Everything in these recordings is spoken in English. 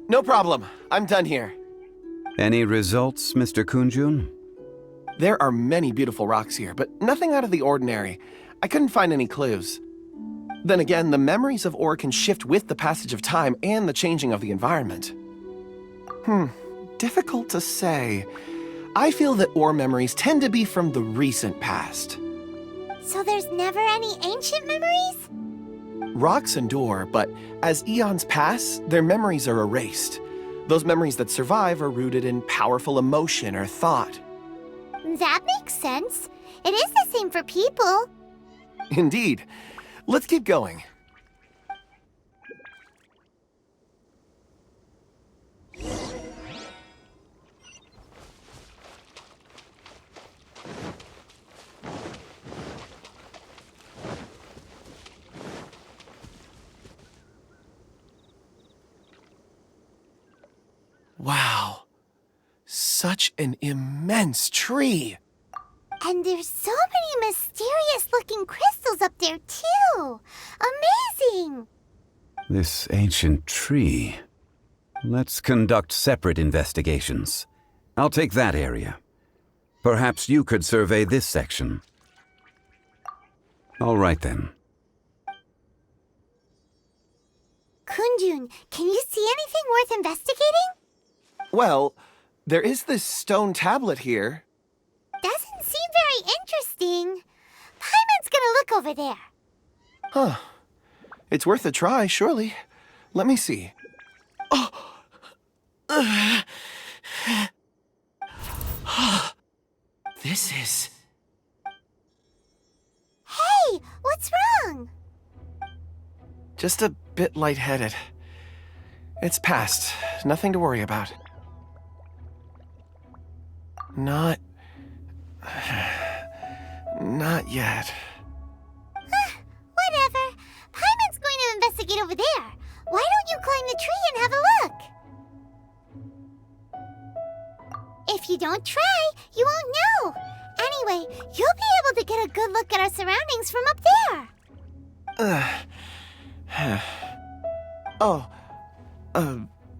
No problem. I'm done here. Any results, Mr. Kunjun? There are many beautiful rocks here, but nothing out of the ordinary. I couldn't find any clues. Then again, the memories of ore can shift with the passage of time and the changing of the environment. Difficult to say. I feel that ore memories tend to be from the recent past. So there's never any ancient memories? Rocks endure, but as eons pass, their memories are erased. Those memories that survive are rooted in powerful emotion or thought. That makes sense. It is the same for people. Indeed. Let's keep going. Wow. Such an immense tree. And there's so many mysterious-looking crystals up there, too. Amazing! This ancient tree. Let's conduct separate investigations. I'll take that area. Perhaps you could survey this section. All right, then. Kunjun, can you see anything worth investigating? Well, there is this stone tablet here. Doesn't seem very interesting. Paimon's gonna look over there. Huh. It's worth a try, surely. Let me see. This is... Hey, what's wrong? just a bit lightheaded. It's past. Nothing to worry about. Not yet. Whatever. Paimon's going to investigate over there. Why don't you climb the tree and have a look? If you don't try, you won't know. Anyway, you'll be able to get a good look at our surroundings from up there.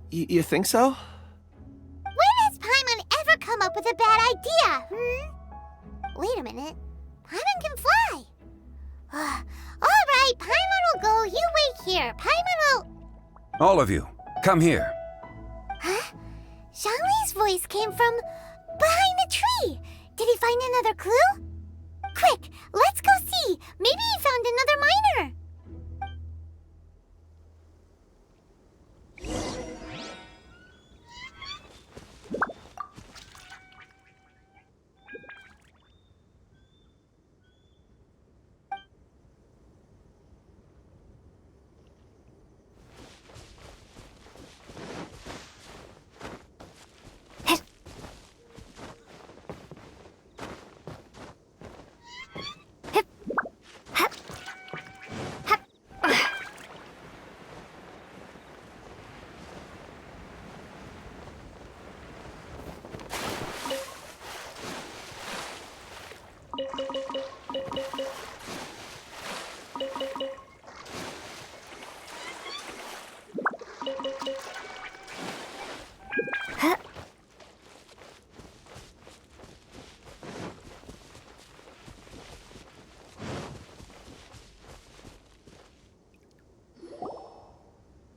You think so? When has Paimon ever come up with a bad idea, Wait a minute. Paimon can fly. All right, Paimon will go. You wait here. Paimon will... All of you, come here. Huh? Zhongli's voice came from behind the tree. Did he find another clue? Quick, let's go see. Maybe he found another miner.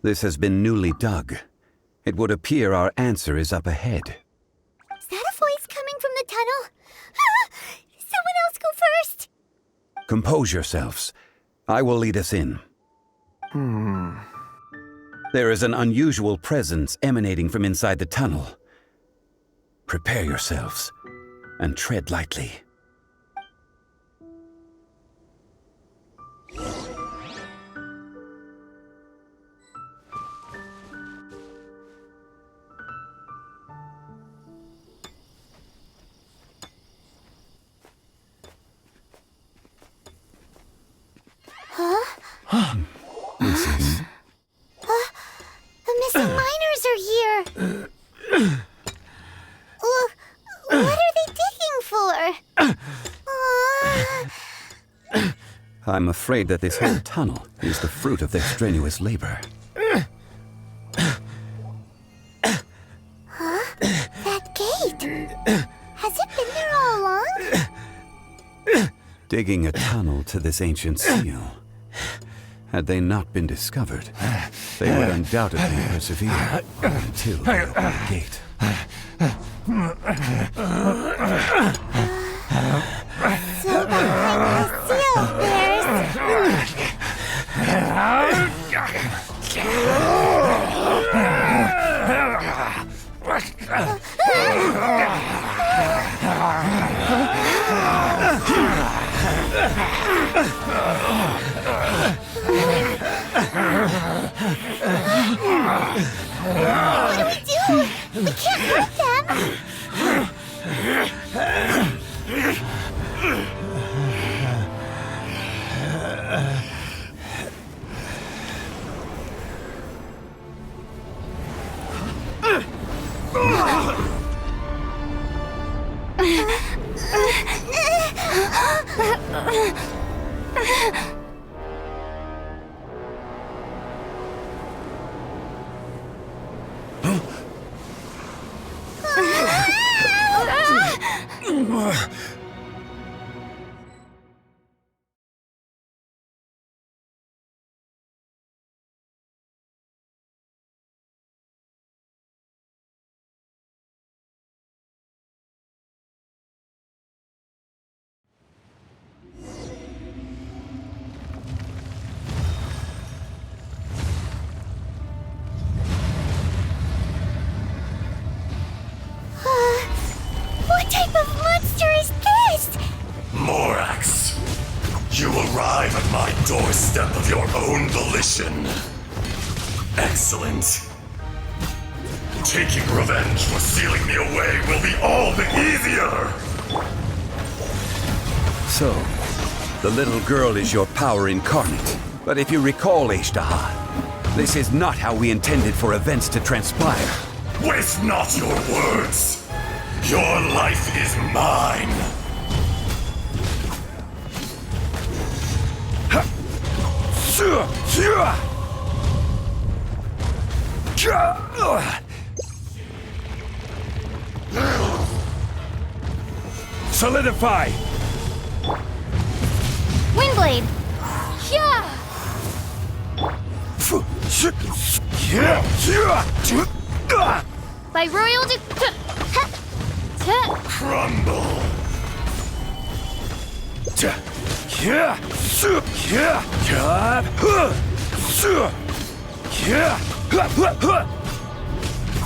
This has been newly dug. It would appear our answer is up ahead. Is that a voice coming from the tunnel? Someone else go first. Compose yourselves. I will lead us in. There is an unusual presence emanating from inside the tunnel. Prepare yourselves and tread lightly. This is... The missing miners are here. What are they digging for? I'm afraid that this whole tunnel is the fruit of their strenuous labor. That gate. Has it been there all along? Digging a tunnel to this ancient seal. Had they not been discovered, they would undoubtedly persevere until they opened the gate. So behind the seal, there's... What do we do? We can't hurt them. What type of monster is this? Morax, you arrive at my doorstep of your own volition. Excellent. Taking revenge for sealing me away will be all the easier! So, the little girl is your power incarnate. But if you recall, Azhdaha, this is not how we intended for events to transpire. Waste not your words! Your life is mine! Solidify! Windblade. Yeah. By royal Crumble!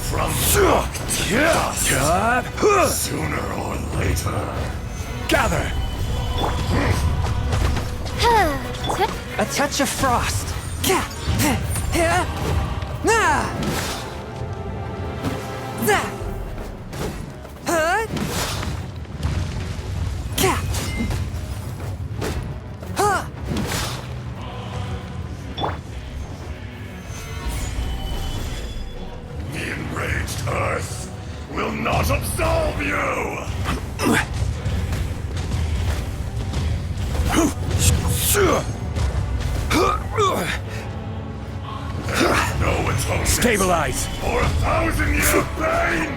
Crumble to dust, sooner or later. Gather! A touch of frost. The enraged Earth will not absolve you! No atonement Stabilize! for 1,000 years of pain!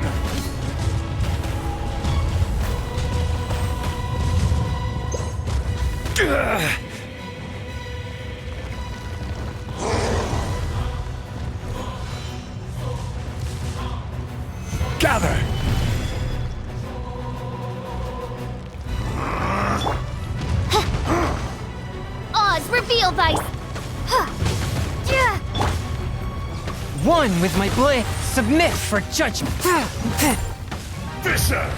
Gather! Oz reveal by. One with my blade. Submit for judgment. Fisher!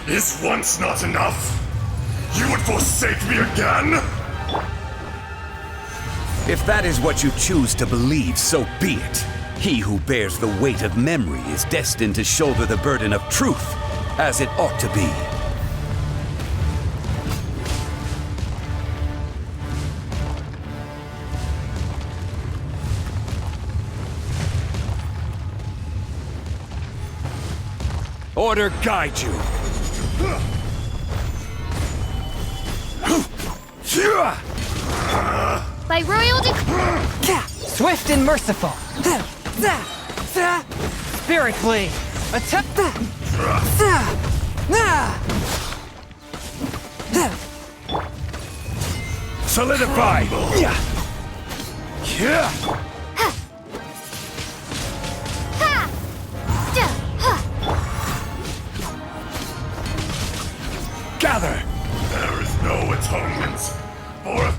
Is once not enough? You would forsake me again? If that is what you choose to believe, so be it. He who bears the weight of memory is destined to shoulder the burden of truth, as it ought to be. Order guide you. By royal decree. Swift and merciful. Spirit blade. Attack. Solidify. Gather. There is no atonement for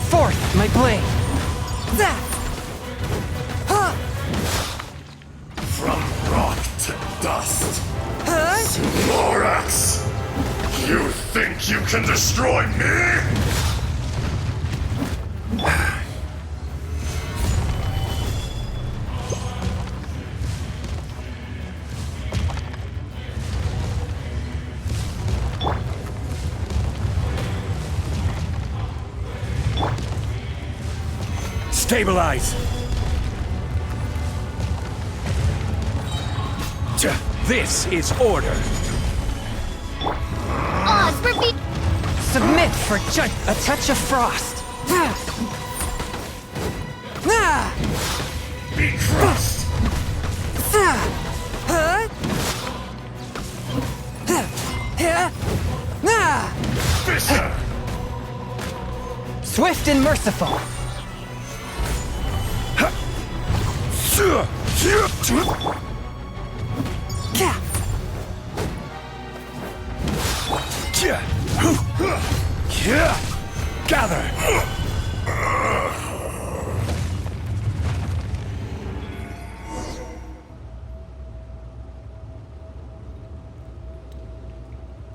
Forth, my blade. from rock to dust. Morax! You think you can destroy me? Stabilize. This is order. Oz, repeat. Submit for judge. A touch of frost. Be crushed! Fisher! Swift and merciful. Gather.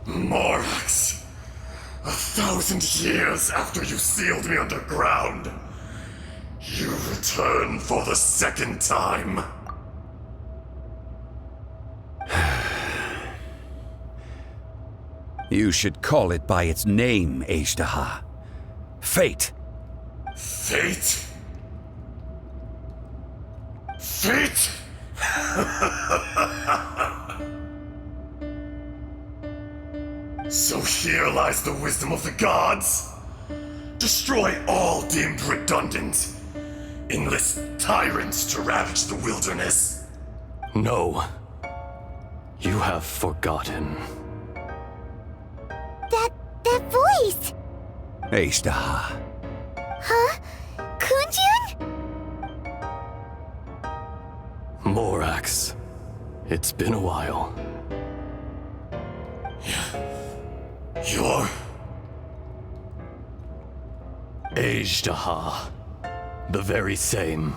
Morax! 1,000 years after you sealed me underground, you return for the second time. You should call it by its name, Azhdaha. Fate. Fate? Fate? So here lies the wisdom of the gods. Destroy all deemed redundant. Enlist tyrants to ravage the wilderness. No. You have forgotten. That voice! Azhdaha. Huh? Kunjun? Morax. It's been a while. You're... Azhdaha. The very same.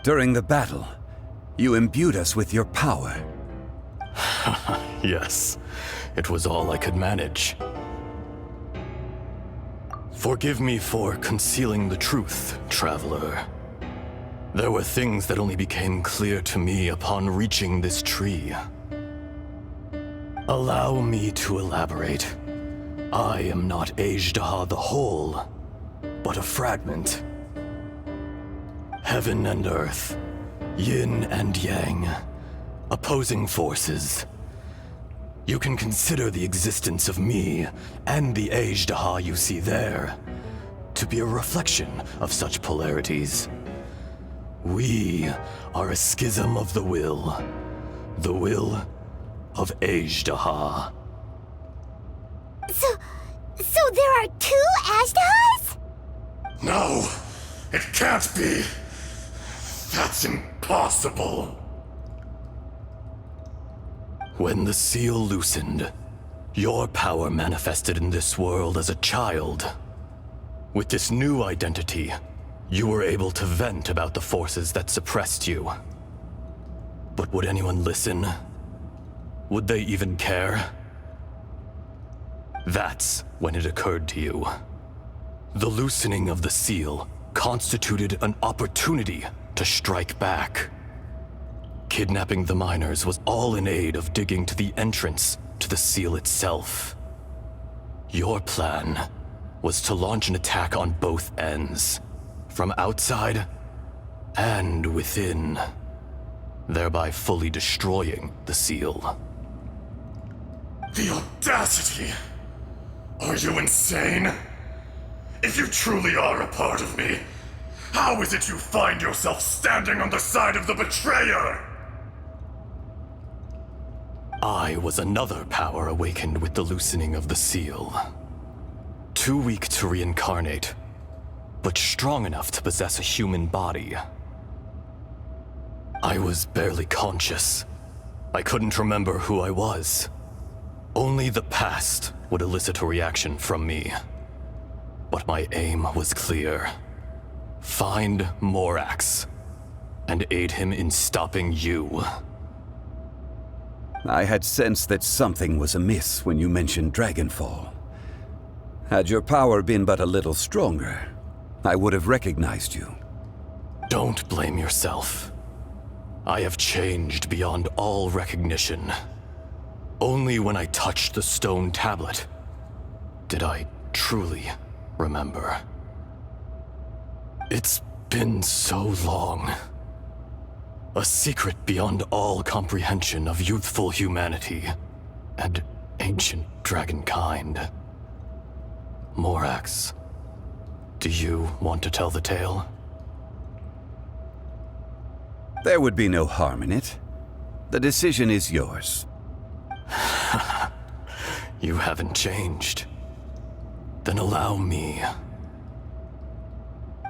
During the battle, you imbued us with your power. Yes. It was all I could manage. Forgive me for concealing the truth, traveler. There were things that only became clear to me upon reaching this tree. Allow me to elaborate. I am not Azhdaha the whole, but a fragment. Heaven and earth, yin and yang, opposing forces. You can consider the existence of me and the Azhdaha you see there to be a reflection of such polarities. We are a schism of the will of Azhdaha. So there are two Azhdahas? No, it can't be. That's impossible. When the seal loosened, your power manifested in this world as a child. With this new identity, you were able to vent about the forces that suppressed you. But would anyone listen? Would they even care? That's when it occurred to you. The loosening of the seal constituted an opportunity to strike back. Kidnapping the miners was all in aid of digging to the entrance to the seal itself. Your plan was to launch an attack on both ends, from outside and within, thereby fully destroying the seal. The audacity! Are you insane? If you truly are a part of me, how is it you find yourself standing on the side of the betrayer? I was another power awakened with the loosening of the seal. Too weak to reincarnate, but strong enough to possess a human body. I was barely conscious. I couldn't remember who I was. Only the past would elicit a reaction from me. But my aim was clear. Find Morax, and aid him in stopping you. I had sensed that something was amiss when you mentioned Dragonfall. Had your power been but a little stronger, I would have recognized you. Don't blame yourself. I have changed beyond all recognition. Only when I touched the stone tablet did I truly remember. It's been so long. A secret beyond all comprehension of youthful humanity and ancient dragonkind. Morax, do you want to tell the tale? There would be no harm in it. The decision is yours. You haven't changed. Then allow me.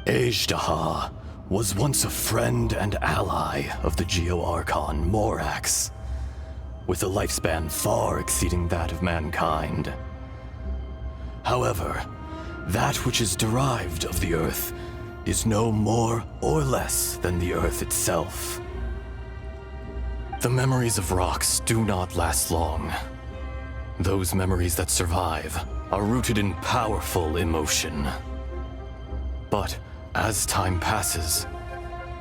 Azhdaha was once a friend and ally of the Geo-Archon Morax, with a lifespan far exceeding that of mankind. However, that which is derived of the Earth is no more or less than the Earth itself. The memories of rocks do not last long. Those memories that survive are rooted in powerful emotion. But as time passes,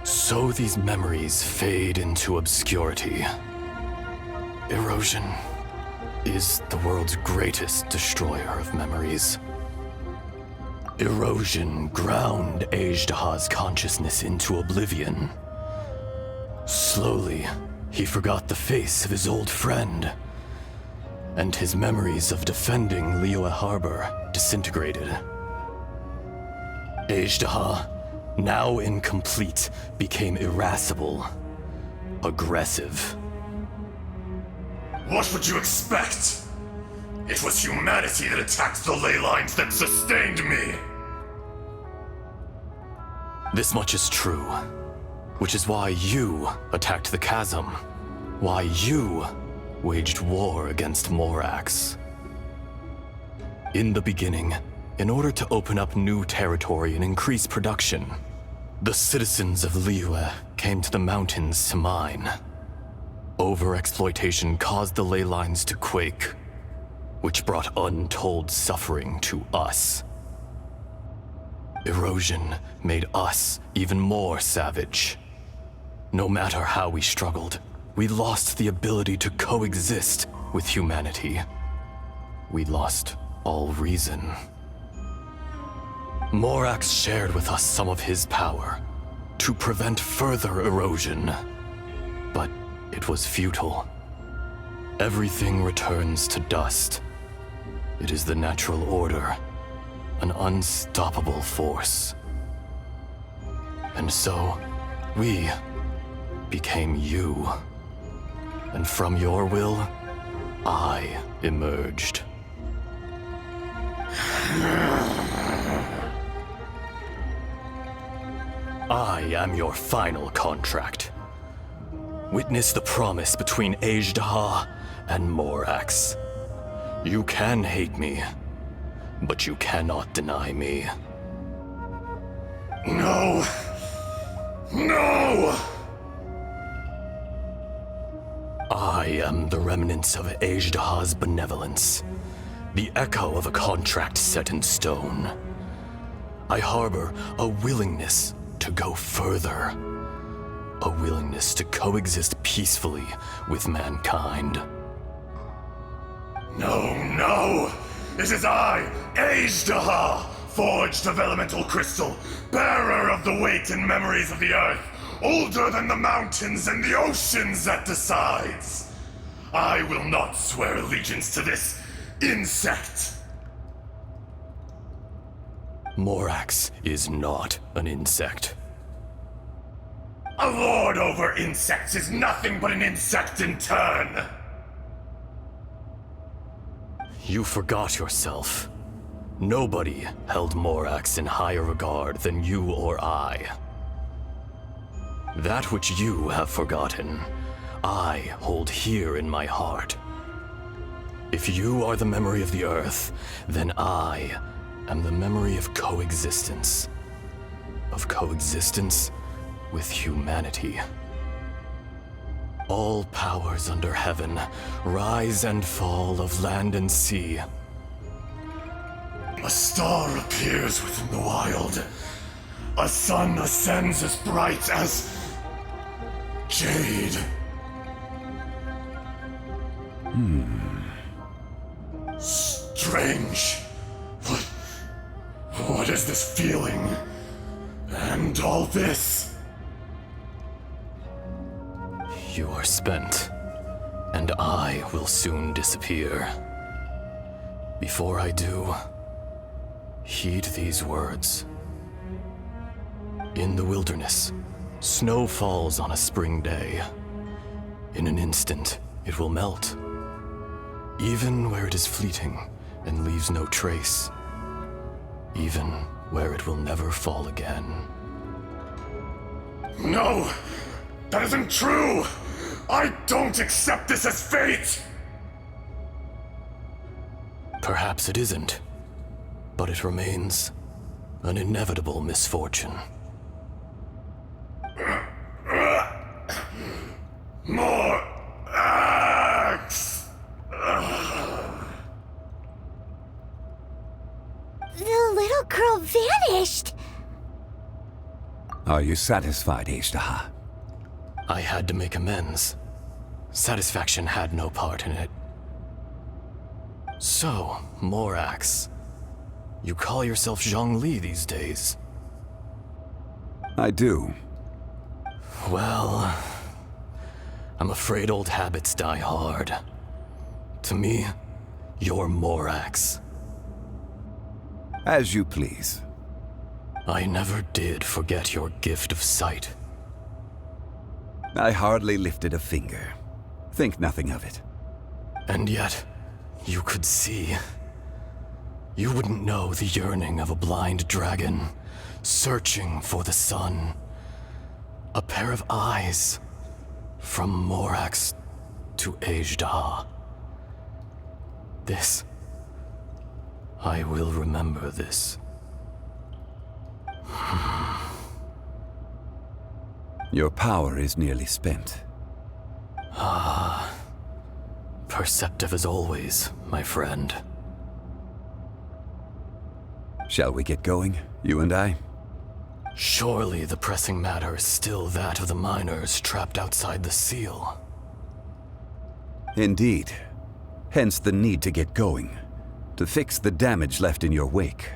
so these memories fade into obscurity. Erosion is the world's greatest destroyer of memories. Erosion ground Azhdaha's consciousness into oblivion. Slowly, he forgot the face of his old friend, and his memories of defending Liyue Harbor disintegrated. Azhdaha, now incomplete, became irascible, aggressive. What would you expect? It was humanity that attacked the ley lines that sustained me. This much is true, which is why you attacked the chasm, why you waged war against Morax. In the beginning, in order to open up new territory and increase production, the citizens of Liyue came to the mountains to mine. Overexploitation caused the ley lines to quake, which brought untold suffering to us. Erosion made us even more savage. No matter how we struggled, we lost the ability to coexist with humanity. We lost all reason. Morax shared with us some of his power to prevent further erosion, but it was futile. Everything returns to dust. It is the natural order, an unstoppable force. And so, we became you. And from your will, I emerged. I am your final contract. Witness the promise between Azhdaha and Morax. You can hate me, but you cannot deny me. No! No! I am the remnants of Azhdaha's benevolence, the echo of a contract set in stone. I harbor a willingness to go further, a willingness to coexist peacefully with mankind. No, no! It is I, Azhdaha, forged of elemental crystal, bearer of the weight and memories of the earth, older than the mountains and the oceans that decides. I will not swear allegiance to this insect. Morax is not an insect. A lord over insects is nothing but an insect in turn. You forgot yourself. Nobody held Morax in higher regard than you or I. That which you have forgotten, I hold here in my heart. If you are the memory of the Earth, then I am the memory of coexistence. Of coexistence with humanity. All powers under heaven, rise and fall of land and sea. A star appears within the wild. A sun ascends as bright as jade. Strange. What is this feeling? And all this? You are spent, and I will soon disappear. Before I do, heed these words. In the wilderness, snow falls on a spring day. In an instant, it will melt. Even where it is fleeting and leaves no trace. Even where it will never fall again. No! That isn't true! I don't accept this as fate! Perhaps it isn't, but it remains an inevitable misfortune. More axe! The little girl vanished! Are you satisfied, Azhdaha? I had to make amends. Satisfaction had no part in it. So, Morax, you call yourself Zhongli these days? I do. Well, I'm afraid old habits die hard. To me, you're Morax. As you please. I never did forget your gift of sight. I hardly lifted a finger. Think nothing of it. And yet, you could see. You wouldn't know the yearning of a blind dragon, searching for the sun. A pair of eyes, from Morax to Azhdaha. This, I will remember this. Your power is nearly spent. Perceptive as always, my friend. Shall we get going, you and I? Surely the pressing matter is still that of the miners trapped outside the seal. Indeed. Hence the need to get going. To fix the damage left in your wake.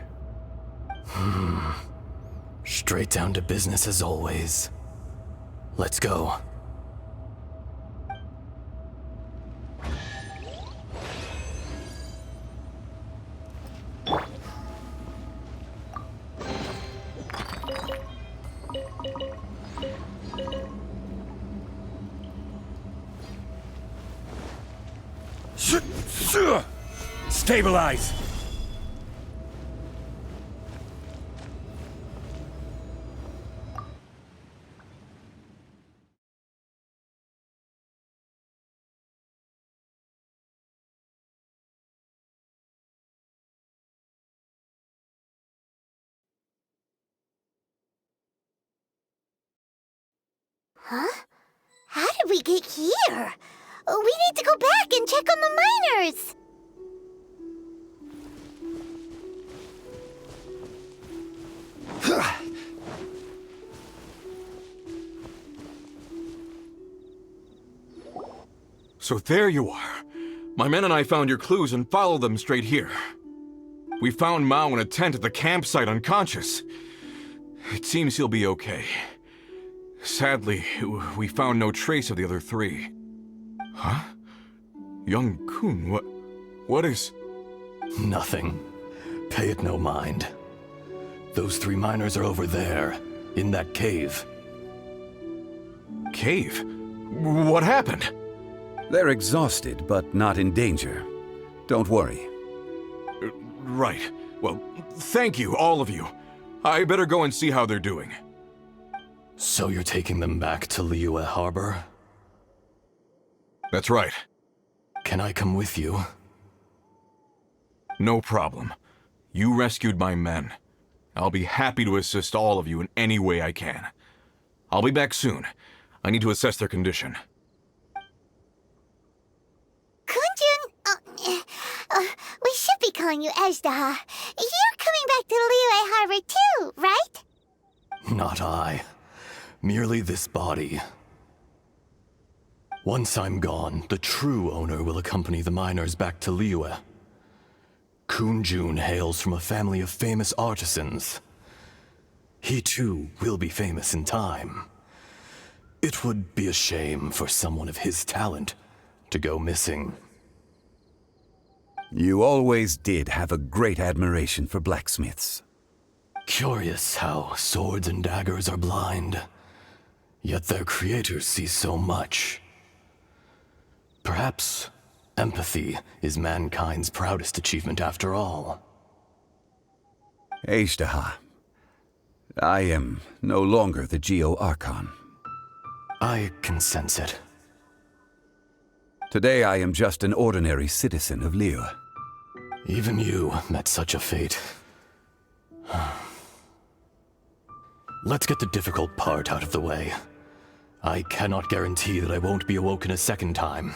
Straight down to business as always. Let's go. Stabilize! Huh? How did we get here? We need to go back and check on the miners! So there you are. My men and I found your clues and followed them straight here. We found Mao in a tent at the campsite unconscious. It seems he'll be okay. Sadly, we found no trace of the other three. Huh? Young Kun, what is... Nothing. Pay it no mind. Those 3 miners are over there, in that cave. Cave? What happened? They're exhausted, but not in danger. Don't worry. Right. Well, thank you, all of you. I better go and see how they're doing. So you're taking them back to Liyue Harbor? That's right. Can I come with you? No problem. You rescued my men. I'll be happy to assist all of you in any way I can. I'll be back soon. I need to assess their condition. Kunjun, we should be calling you Azhdaha. You're coming back to Liyue Harbor too, right? Not I. Merely this body. Once I'm gone, the true owner will accompany the miners back to Liyue. Kunjun hails from a family of famous artisans. He too will be famous in time. It would be a shame for someone of his talent to go missing. You always did have a great admiration for blacksmiths. Curious how swords and daggers are blind, yet their creators see so much. Perhaps empathy is mankind's proudest achievement after all. Azhdaha, I am no longer the Geo-Archon. I can sense it. Today I am just an ordinary citizen of Liyue. Even you met such a fate. Let's get the difficult part out of the way. I cannot guarantee that I won't be awoken a second time.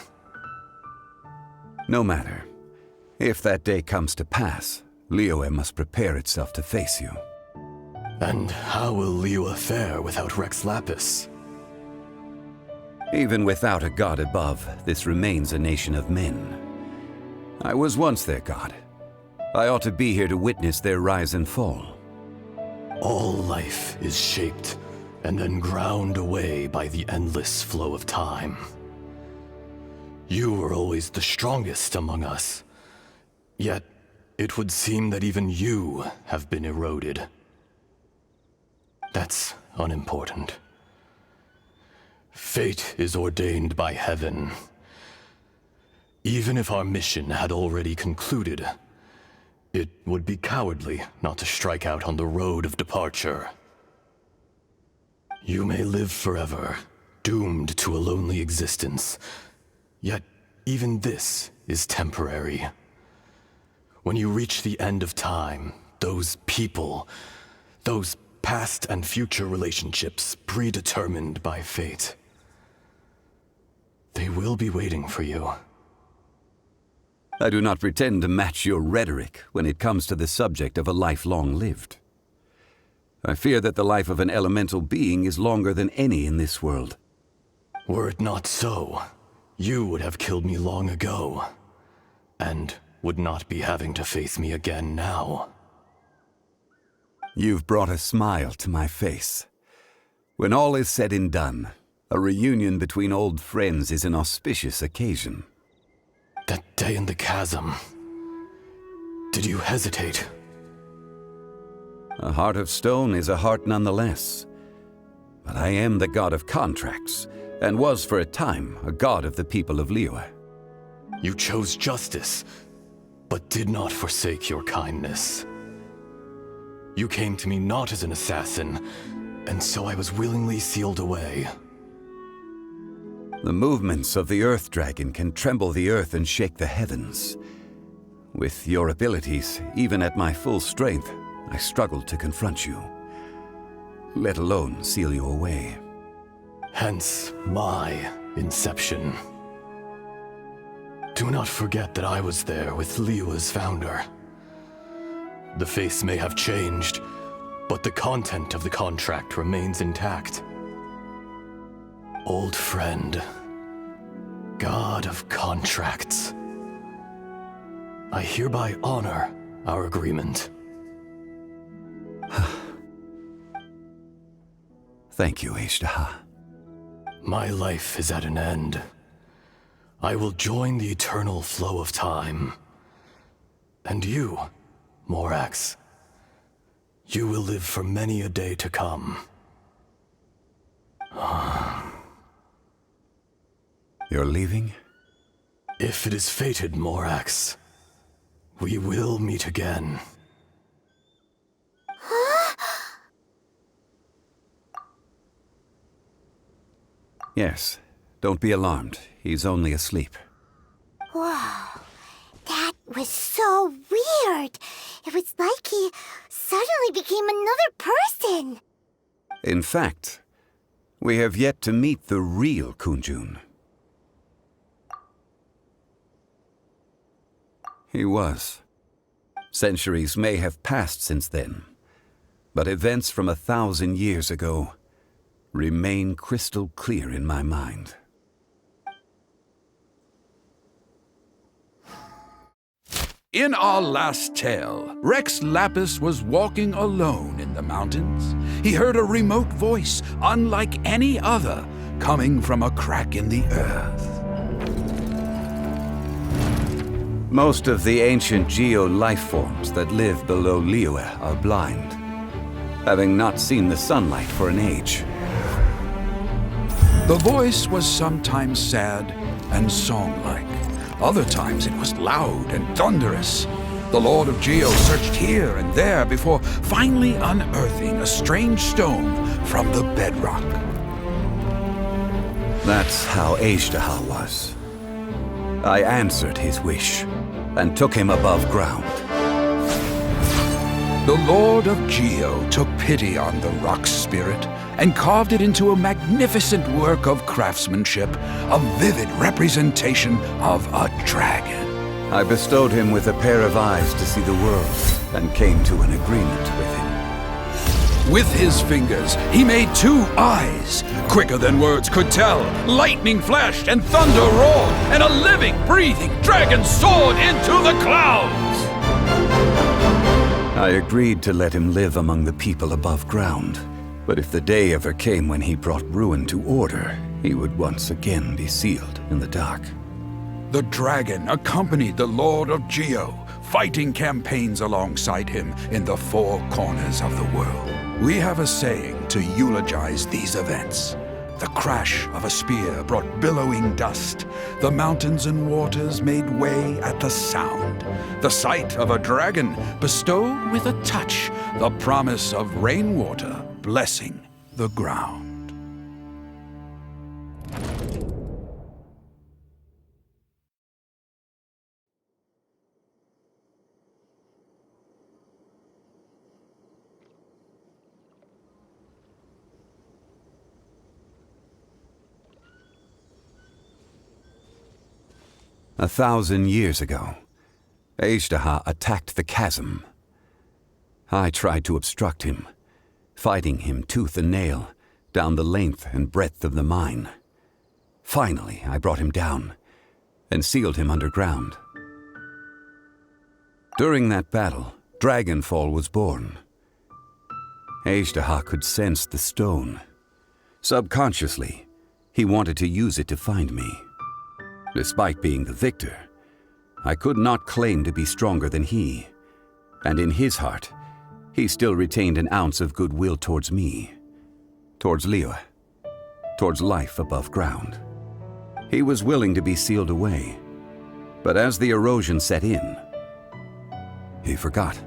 No matter. If that day comes to pass, Liyue must prepare itself to face you. And how will Liyue fare without Rex Lapis? Even without a god above, this remains a nation of men. I was once their god. I ought to be here to witness their rise and fall. All life is shaped and then ground away by the endless flow of time. You were always the strongest among us. Yet, it would seem that even you have been eroded. That's unimportant. Fate is ordained by heaven. Even if our mission had already concluded, it would be cowardly not to strike out on the road of departure. You may live forever, doomed to a lonely existence. Yet, even this is temporary. When you reach the end of time, those people, those past and future relationships predetermined by fate, they will be waiting for you. I do not pretend to match your rhetoric when it comes to the subject of a life long lived. I fear that the life of an elemental being is longer than any in this world. Were it not so, you would have killed me long ago, and would not be having to face me again now. You've brought a smile to my face. When all is said and done, a reunion between old friends is an auspicious occasion. That day in the chasm, did you hesitate? A heart of stone is a heart nonetheless. But I am the god of contracts, and was for a time a god of the people of Liyue. You chose justice, but did not forsake your kindness. You came to me not as an assassin, and so I was willingly sealed away. The movements of the Earth Dragon can tremble the earth and shake the heavens. With your abilities, even at my full strength, I struggled to confront you, let alone seal you away. Hence my inception. Do not forget that I was there with Liyue's founder. The face may have changed, but the content of the contract remains intact. Old friend, God of contracts, I hereby honor our agreement. Thank you, Azhdaha. My life is at an end. I will join the eternal flow of time. And you, Morax, you will live for many a day to come. You're leaving? If it is fated, Morax, we will meet again. Yes. Don't be alarmed. He's only asleep. Whoa, that was so weird. It was like he suddenly became another person. In fact, we have yet to meet the real Kunjun. He was. Centuries may have passed since then, but events from 1,000 years ago remain crystal clear in my mind. In our last tale, Rex Lapis was walking alone in the mountains. He heard a remote voice, unlike any other, coming from a crack in the earth. Most of the ancient geo-life forms that live below Liyue are blind, having not seen the sunlight for an age. The voice was sometimes sad and song-like. Other times it was loud and thunderous. The Lord of Geo searched here and there before finally unearthing a strange stone from the bedrock. That's how Azhdaha was. I answered his wish and took him above ground. The Lord of Geo took pity on the rock spirit and carved it into a magnificent work of craftsmanship, a vivid representation of a dragon. I bestowed him with a pair of eyes to see the world and came to an agreement with him. With his fingers, he made 2 eyes. Quicker than words could tell, lightning flashed and thunder roared, and a living, breathing dragon soared into the clouds. I agreed to let him live among the people above ground, but if the day ever came when he brought ruin to order, he would once again be sealed in the dark. The dragon accompanied the Lord of Geo, fighting campaigns alongside him in the 4 corners of the world. We have a saying to eulogize these events. The crash of a spear brought billowing dust. The mountains and waters made way at the sound. The sight of a dragon bestowed with a touch the promise of rainwater blessing the ground. A 1,000 years ago, Azhdaha attacked the chasm. I tried to obstruct him, fighting him tooth and nail down the length and breadth of the mine. Finally, I brought him down and sealed him underground. During that battle, Dragonfall was born. Azhdaha could sense the stone. Subconsciously, he wanted to use it to find me. Despite being the victor, I could not claim to be stronger than he, and in his heart, he still retained an ounce of goodwill towards me, towards Liyue, towards life above ground. He was willing to be sealed away, but as the erosion set in, he forgot.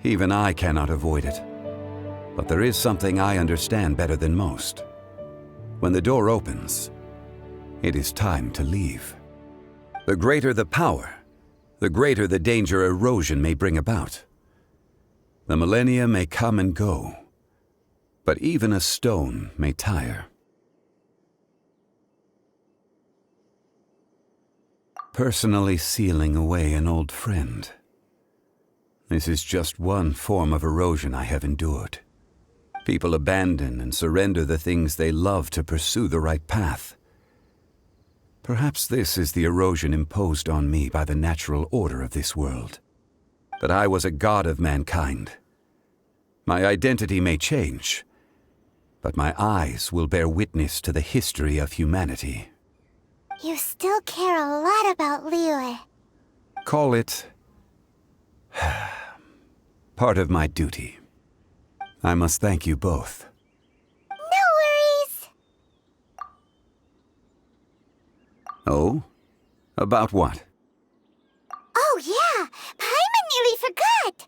Even I cannot avoid it. But there is something I understand better than most. When the door opens, it is time to leave. The greater the power, the greater the danger erosion may bring about. The millennia may come and go, but even a stone may tire. Personally sealing away an old friend. This is just one form of erosion I have endured. People abandon and surrender the things they love to pursue the right path. Perhaps this is the erosion imposed on me by the natural order of this world. But I was a god of mankind. My identity may change, but my eyes will bear witness to the history of humanity. You still care a lot about Liyue. Call it part of my duty. I must thank you both. No worries! Oh? About what? Oh yeah, Paimon nearly forgot!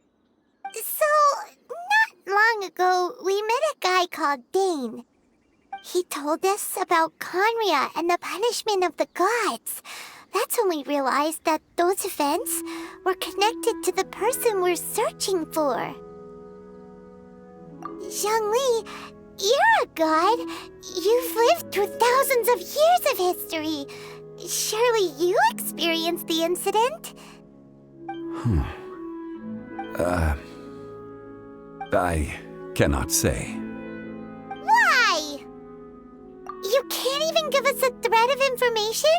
So, not long ago, we met a guy called Dane. He told us about Conria and the punishment of the gods. That's when we realized that those events were connected to the person we're searching for. Zhongli, you're a god. You've lived through thousands of years of history. Surely you experienced the incident? I cannot say. Why? You can't even give us a thread of information?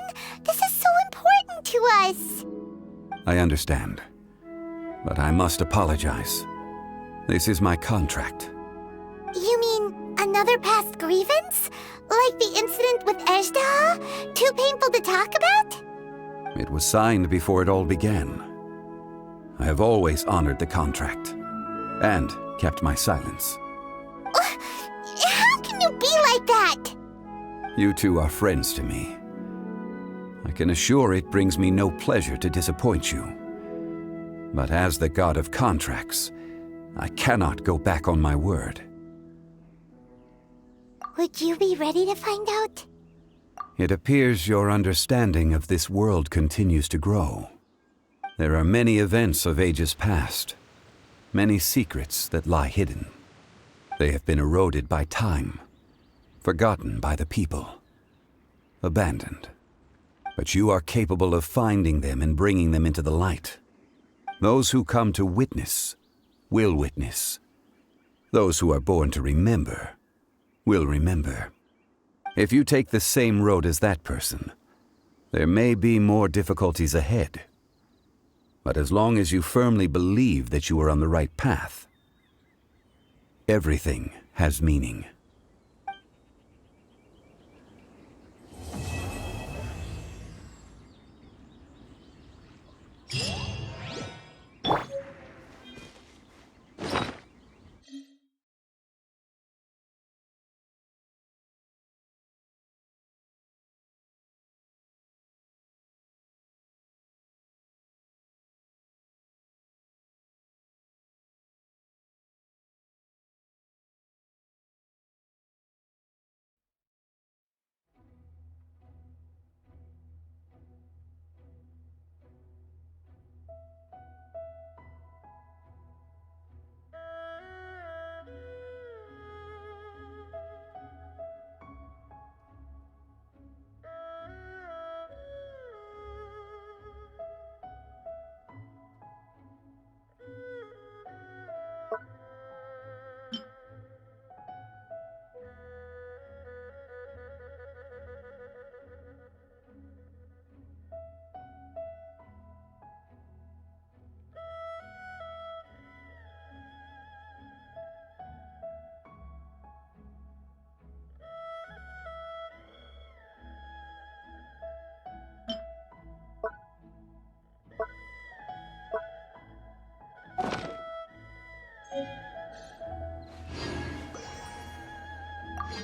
This is so important to us. I understand, but I must apologize. This is my contract. You mean another past grievance? Like the incident with Azhdaha? Too painful to talk about? It was signed before it all began. I have always honored the contract, and kept my silence. How can you be like that? You two are friends to me. I can assure it brings me no pleasure to disappoint you. But as the god of contracts, I cannot go back on my word. Would you be ready to find out? It appears your understanding of this world continues to grow. There are many events of ages past, many secrets that lie hidden. They have been eroded by time, forgotten by the people, abandoned. But you are capable of finding them and bringing them into the light. Those who come to witness will witness. Those who are born to remember will remember. If you take the same road as that person, there may be more difficulties ahead. But as long as you firmly believe that you are on the right path, everything has meaning.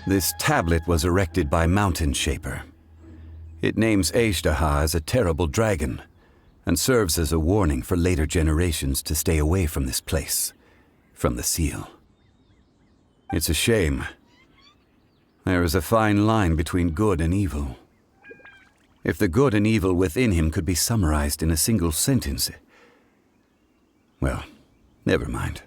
This tablet was erected by Mountain Shaper. It names Azhdaha as a terrible dragon, and serves as a warning for later generations to stay away from this place, from the seal. It's a shame. There is a fine line between good and evil. If the good and evil within him could be summarized in a single sentence... Well, never mind.